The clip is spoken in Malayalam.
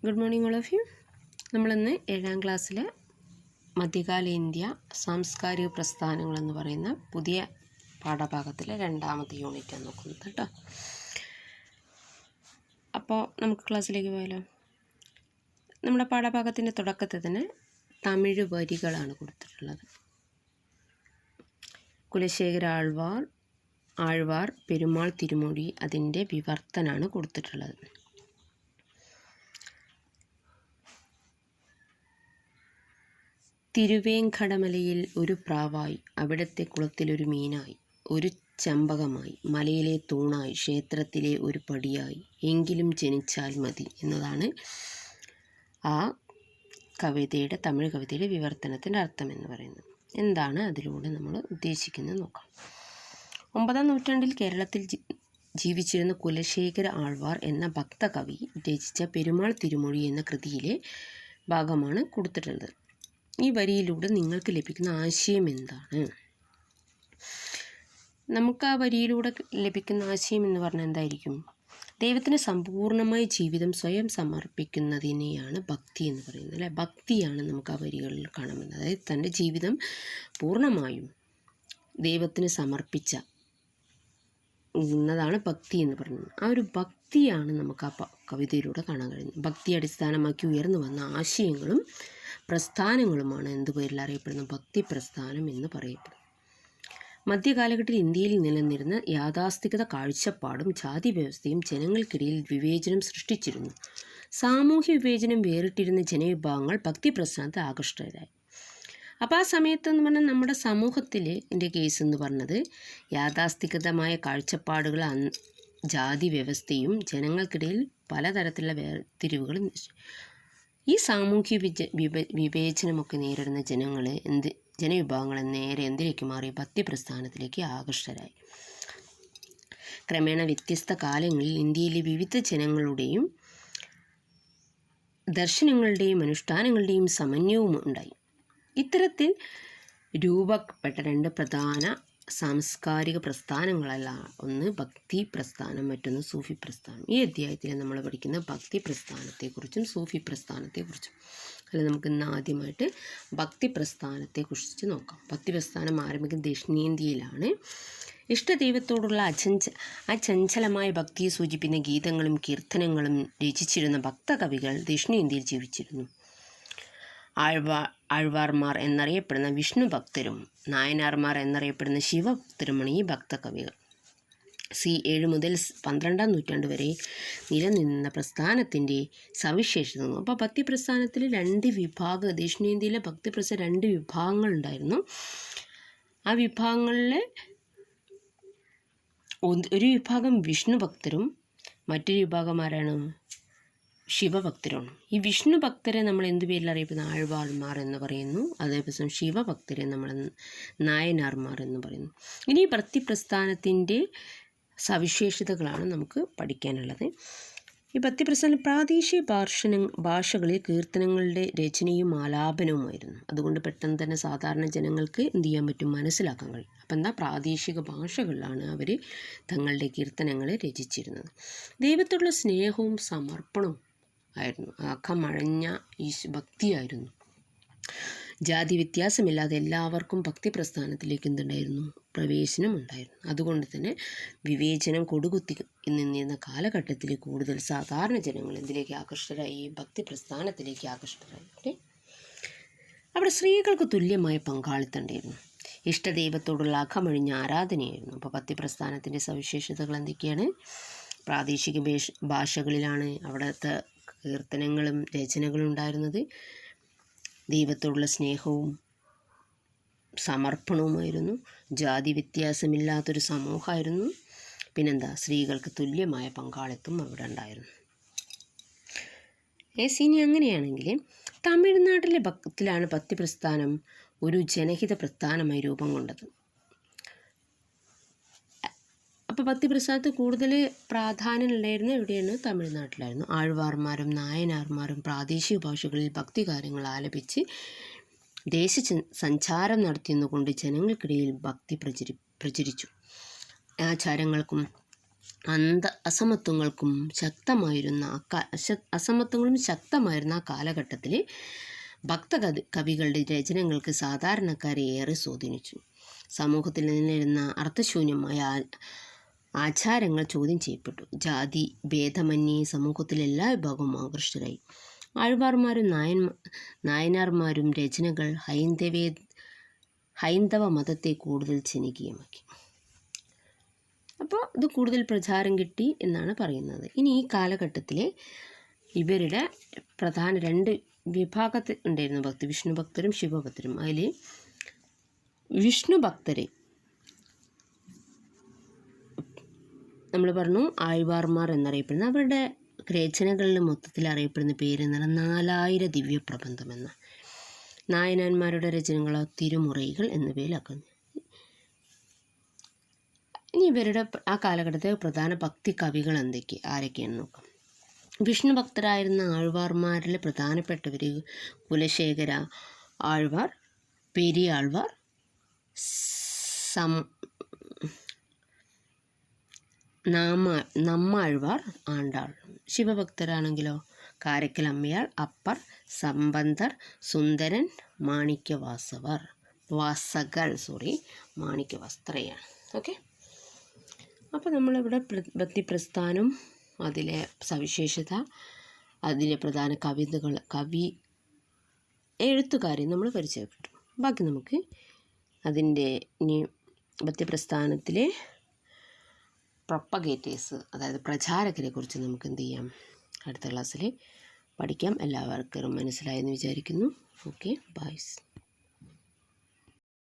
Good morning all of you. നമ്മളിന്ന് 7ാം ക്ലാസ്സിലെ മധ്യകാല ഇന്ത്യ സാംസ്കാരിക പ്രസ്ഥാനങ്ങൾ എന്ന് പറയുന്ന പുതിയ പാഠഭാഗത്തിലെ 2ാമത്തെ യൂണിറ്റാണ് നോക്കുന്നത് കേട്ടോ. അപ്പോൾ നമുക്ക് ക്ലാസ്സിലേക്ക് പോയാലോ. നമ്മുടെ പാഠഭാഗത്തിൻ്റെ തുടക്കത്തിൽ തന്നെ തമിഴ് വരികളാണ് കൊടുത്തിട്ടുള്ളത്. കുലശേഖര ആഴ്വാർ പെരുമാൾ തിരുമൊഴി അതിൻ്റെ വിവർത്തനാണ് കൊടുത്തിട്ടുള്ളത്. തിരുവേങ്കടമലയിൽ ഒരു പ്രാവായി, അവിടത്തെ കുളത്തിലൊരു മീനായി, ഒരു ചെമ്പകമായി, മലയിലെ തൂണായി, ക്ഷേത്രത്തിലെ ഒരു പടിയായി, എങ്കിലും ജനിച്ചാൽ മതി എന്നതാണ് ആ കവിതയുടെ തമിഴ് കവിതയുടെ വിവർത്തനത്തിൻ്റെ അർത്ഥം എന്ന് പറയുന്നത്. എന്താണ് അതിലൂടെ നമ്മൾ ഉദ്ദേശിക്കുന്നത് നോക്കാം. 9ാം നൂറ്റാണ്ടിൽ കേരളത്തിൽ ജീവിച്ചിരുന്ന കുലശേഖര ആഴ്വാർ എന്ന ഭക്തകവി രചിച്ച പെരുമാൾ തിരുമൊഴി എന്ന കൃതിയിലെ ഭാഗമാണ് കൊടുത്തിട്ടുള്ളത്. ഈ വരിയിലൂടെ നിങ്ങൾക്ക് ലഭിക്കുന്ന ആശയം എന്താണ്? നമുക്ക് ആ വരിയിലൂടെ ലഭിക്കുന്ന ആശയം എന്ന് പറഞ്ഞാൽ എന്തായിരിക്കും? ദൈവത്തിന് സമ്പൂർണ്ണമായി ജീവിതം സ്വയം സമർപ്പിക്കുന്നതിനെയാണ് ഭക്തി എന്ന് പറയുന്നത്, അല്ലേ? ഭക്തിയാണ് നമുക്ക് ആ വരികളിൽ കാണുന്നത്. അതായത് തൻ്റെ ജീവിതം പൂർണ്ണമായും ദൈവത്തിന് സമർപ്പിച്ച എന്നതാണ് ഭക്തി എന്ന് പറയുന്നത്. ആ ഒരു ഭക്തിയാണ് നമുക്ക് ആ കവിതയിലൂടെ കാണാൻ കഴിയുന്നത്. ഭക്തി അടിസ്ഥാനമാക്കി ഉയർന്നു വന്ന ആശയങ്ങളും പ്രസ്ഥാനങ്ങളുമാണ് എന്ത് പേരിൽ അറിയപ്പെടുന്നത്? ഭക്തി പ്രസ്ഥാനം എന്ന് പറയപ്പെടുന്നു. മധ്യകാലഘട്ടത്തിൽ ഇന്ത്യയിൽ നിലനിന്നിരുന്ന യാഥാസ്ഥികത കാഴ്ചപ്പാടും ജാതി വ്യവസ്ഥയും ജനങ്ങൾക്കിടയിൽ വിവേചനം സൃഷ്ടിച്ചിരുന്നു. സാമൂഹ്യ വിവേചനം വേറിട്ടിരുന്ന ജനവിഭാഗങ്ങൾ ഭക്തി പ്രസ്ഥാനത്തിൽ ആകൃഷ്ടരായി. അപ്പോൾ ആ സമയത്ത് എന്ന് പറഞ്ഞാൽ നമ്മുടെ സമൂഹത്തിൽ എൻ്റെ കേസ് എന്ന് പറഞ്ഞത് യാഥാസ്ഥികതമായ കാഴ്ചപ്പാടുകൾ, ജാതി വ്യവസ്ഥയും ജനങ്ങൾക്കിടയിൽ പലതരത്തിലുള്ള വേർതിരിവുകളും. ഈ സാമൂഹ്യ വിവേചനമൊക്കെ നേരിടുന്ന ജനവിഭാഗങ്ങൾ നേരെ എന്തിലേക്ക് മാറി? ഭക്തി പ്രസ്ഥാനത്തിലേക്ക് ആകൃഷ്ടരായി. ക്രമേണ വ്യത്യസ്ത കാലങ്ങളിൽ ഇന്ത്യയിലെ വിവിധ ജനങ്ങളുടെയും ദർശനങ്ങളുടെയും അനുഷ്ഠാനങ്ങളുടെയും സമന്വയവും ഉണ്ടായി. ഇത്തരത്തിൽ രൂപപ്പെട്ട 2 പ്രധാന സാംസ്കാരിക പ്രസ്ഥാനങ്ങളല്ല, ഒന്ന് ഭക്തി പ്രസ്ഥാനം, മറ്റൊന്ന് സൂഫി പ്രസ്ഥാനം. ഈ അധ്യായത്തിൽ നമ്മൾ പഠിക്കുന്ന ഭക്തി പ്രസ്ഥാനത്തെക്കുറിച്ചും സൂഫി പ്രസ്ഥാനത്തെക്കുറിച്ചും. അല്ലെങ്കിൽ നമുക്ക് ഇന്ന് ആദ്യമായിട്ട് ഭക്തി പ്രസ്ഥാനത്തെക്കുറിച്ച് നോക്കാം. ഭക്തി പ്രസ്ഥാനം ആരംഭിക്കുന്നത് ദക്ഷിണേന്ത്യയിലാണ്. ഇഷ്ടദൈവത്തോടുള്ള അചഞ്ചലമായ ഭക്തിയെ സൂചിപ്പിക്കുന്ന ഗീതങ്ങളും കീർത്തനങ്ങളും രചിച്ചിരുന്ന ഭക്തകവികൾ ദക്ഷിണേന്ത്യയിൽ ജീവിച്ചിരുന്നു. ആഴ്വാർമാർ എന്നറിയപ്പെടുന്ന വിഷ്ണു ഭക്തരും നായനാർമാർ എന്നറിയപ്പെടുന്ന ശിവഭക്തരുമാണ് ഈ ഭക്തകവികൾ. 7 മുതൽ 12ാം നൂറ്റാണ്ട് വരെ നിലനിന്ന പ്രസ്ഥാനത്തിൻ്റെ സവിശേഷത. അപ്പോൾ ഭക്തി പ്രസ്ഥാനത്തിൽ 2 വിഭാഗം, ദക്ഷിണേന്ത്യയിലെ ഭക്തി പ്രസ്ഥാനം 2 വിഭാഗങ്ങളുണ്ടായിരുന്നു. ആ വിഭാഗങ്ങളിലെ ഒരു വിഭാഗം വിഷ്ണു ഭക്തരും മറ്റൊരു വിഭാഗം ആരാണ്? ശിവഭക്തരാണ്. ഈ വിഷ്ണു ഭക്തരെ നമ്മൾ എന്ത് പേരിൽ അറിയപ്പെടുന്ന? ആഴ്വാർമാർ എന്ന് പറയുന്നു. അതേപോലെ ശിവഭക്തരെ നമ്മൾ നായനാർമാർ എന്ന് പറയുന്നു. ഇനി ഈ ഭക്തി പ്രസ്ഥാനത്തിൻ്റെ സവിശേഷതകളാണ് നമുക്ക് പഠിക്കാനുള്ളത്. ഈ ഭക്തി പ്രസ്ഥാനം പ്രാദേശിക ഭാഷകളിൽ കീർത്തനങ്ങളുടെ രചനയും ആലാപനവുമായിരുന്നു. അതുകൊണ്ട് പെട്ടെന്ന് തന്നെ സാധാരണ ജനങ്ങൾക്ക് എന്ത് ചെയ്യാൻ പറ്റും? മനസ്സിലാക്കാൻ കഴിയും. അപ്പം എന്താ? പ്രാദേശിക ഭാഷകളിലാണ് അവർ തങ്ങളുടെ കീർത്തനങ്ങൾ രചിച്ചിരുന്നത്. ദൈവത്തോടുള്ള സ്നേഹവും സമർപ്പണവും ആയിരുന്നു, അകമഴഞ്ഞ ഈ ഭക്തിയായിരുന്നു. ജാതി വ്യത്യാസമില്ലാതെ എല്ലാവർക്കും ഭക്തി പ്രസ്ഥാനത്തിലേക്ക് എന്തുണ്ടായിരുന്നു? പ്രവേശനം ഉണ്ടായിരുന്നു. അതുകൊണ്ട് തന്നെ വിവേചനം കൊടുകുത്തി നിന്നിരുന്ന കാലഘട്ടത്തിൽ കൂടുതൽ സാധാരണ ജനങ്ങൾ എന്തിലേക്ക് ആകർഷ്ടരായി? ഈ ഭക്തി പ്രസ്ഥാനത്തിലേക്ക് ആകർഷ്ടരായി. ഓക്കെ, അവിടെ സ്ത്രീകൾക്ക് തുല്യമായ പങ്കാളിത്തം ഉണ്ടായിരുന്നു. ഇഷ്ടദൈവത്തോടുള്ള അകമഴിഞ്ഞ ആരാധനയായിരുന്നു. അപ്പോൾ ഭക്തി പ്രസ്ഥാനത്തിൻ്റെ സവിശേഷതകൾ എന്തൊക്കെയാണ്? പ്രാദേശിക ഭാഷകളിലാണ് അവിടുത്തെ കീർത്തനങ്ങളും രചനകളും ഉണ്ടായിരുന്നത്. ദൈവത്തോടുള്ള സ്നേഹവും സമർപ്പണവുമായിരുന്നു. ജാതി വ്യത്യാസമില്ലാത്തൊരു സമൂഹമായിരുന്നു. പിന്നെന്താ? സ്ത്രീകൾക്ക് തുല്യമായ പങ്കാളിത്തം അവിടെ ഉണ്ടായിരുന്നു. ഇനി അങ്ങനെയാണെങ്കിൽ തമിഴ്നാട്ടിലെ ഭക്തിയിലാണ് ഭക്തി പ്രസ്ഥാനം ഒരു ജനഹിത പ്രസ്ഥാനമായി രൂപം കൊണ്ടത്. അപ്പോൾ ഭക്തി പ്രസ്ഥാനത്ത് കൂടുതൽ പ്രാധാന്യം ഉണ്ടായിരുന്ന എവിടെയാണ്? തമിഴ്നാട്ടിലായിരുന്നു. ആഴ്വാർമാരും നായനാർമാരും പ്രാദേശിക ഭാഷകളിൽ ഭക്തികാര്യങ്ങൾ ആലപിച്ച് സഞ്ചാരം നടത്തിയെന്നുകൊണ്ട് ജനങ്ങൾക്കിടയിൽ ഭക്തി പ്രചരിച്ചു. ആചാരങ്ങൾക്കും അസമത്വങ്ങൾക്കും ശക്തമായിരുന്ന അസമത്വങ്ങളും ശക്തമായിരുന്ന ആ കാലഘട്ടത്തിൽ കവികളുടെ രചനകൾക്ക് സാധാരണക്കാരെ ഏറെ സ്വാധീനിച്ചു. സമൂഹത്തിൽ നിലനിന്നിരുന്ന അർത്ഥശൂന്യമായ ആചാരങ്ങൾ ചോദ്യം ചെയ്യപ്പെട്ടു. ജാതി ഭേദമന്യേ സമൂഹത്തിലെ എല്ലാ വിഭാഗവും ആകൃഷ്ടരായി. ആഴ്വാർമാരും നായനാർമാരും രചനകൾ ഹൈന്ദവ മതത്തെ കൂടുതൽ ജനകീയമാക്കി. അപ്പോൾ ഇത് കൂടുതൽ പ്രചാരം കിട്ടി എന്നാണ് പറയുന്നത്. ഇനി ഈ കാലഘട്ടത്തിലെ ഇവരുടെ പ്രധാന 2 വിഭാഗത്തിൽ ഉണ്ടായിരുന്നു ഭക്തി, വിഷ്ണു ഭക്തരും ശിവഭക്തരും. അതിൽ വിഷ്ണു ഭക്തരെ നമ്മൾ പറഞ്ഞു ആഴ്വാർമാർ എന്നറിയപ്പെടുന്ന, അവരുടെ രചനകളിൽ മൊത്തത്തിൽ അറിയപ്പെടുന്ന പേര് എന്നാൽ 4000 ദിവ്യപ്രബന്ധം എന്ന. നായനാന്മാരുടെ രചനകളോ തിരുമുറൈകൾ എന്നിവയിലാക്കുന്നു. ഇനി ഇവരുടെ ആ കാലഘട്ടത്തിലെ പ്രധാന ഭക്തി കവികൾ ആരൊക്കെയാണെന്ന് നോക്കാം. വിഷ്ണു ഭക്തരായിരുന്ന ആഴ്വാർമാരിൽ പ്രധാനപ്പെട്ടവർ കുലശേഖര ആഴ്വാർ, പെരിയാഴ്വാർ, നമ്മാഴ്വാർ, ആണ്ടാൾ. ശിവഭക്തരാണെങ്കിലോ കാരക്കൽ അമ്മയാൾ, അപ്പർ, സംബന്ധർ, സുന്ദരൻ, മാണിക്യവാസ്ത്രയാണ്. ഓക്കെ, അപ്പോൾ നമ്മളിവിടെ ഭക്തി പ്രസ്ഥാനം, അതിലെ സവിശേഷത, അതിലെ പ്രധാന എഴുത്തുകാരെ നമ്മൾ പരിചയപ്പെട്ടു. ബാക്കി നമുക്ക് അതിൻ്റെ ഇനി ഭക്തി പ്രസ്ഥാനത്തിലെ പ്രൊപ്പഗേറ്റേഴ്സ്, അതായത് പ്രചാരകരെ കുറിച്ച് നമുക്ക് എന്ത് ചെയ്യാം, അടുത്ത ക്ലാസ്സിൽ പഠിക്കാം. എല്ലാവർക്കും മനസ്സിലായെന്ന് വിചാരിക്കുന്നു. Okay, by.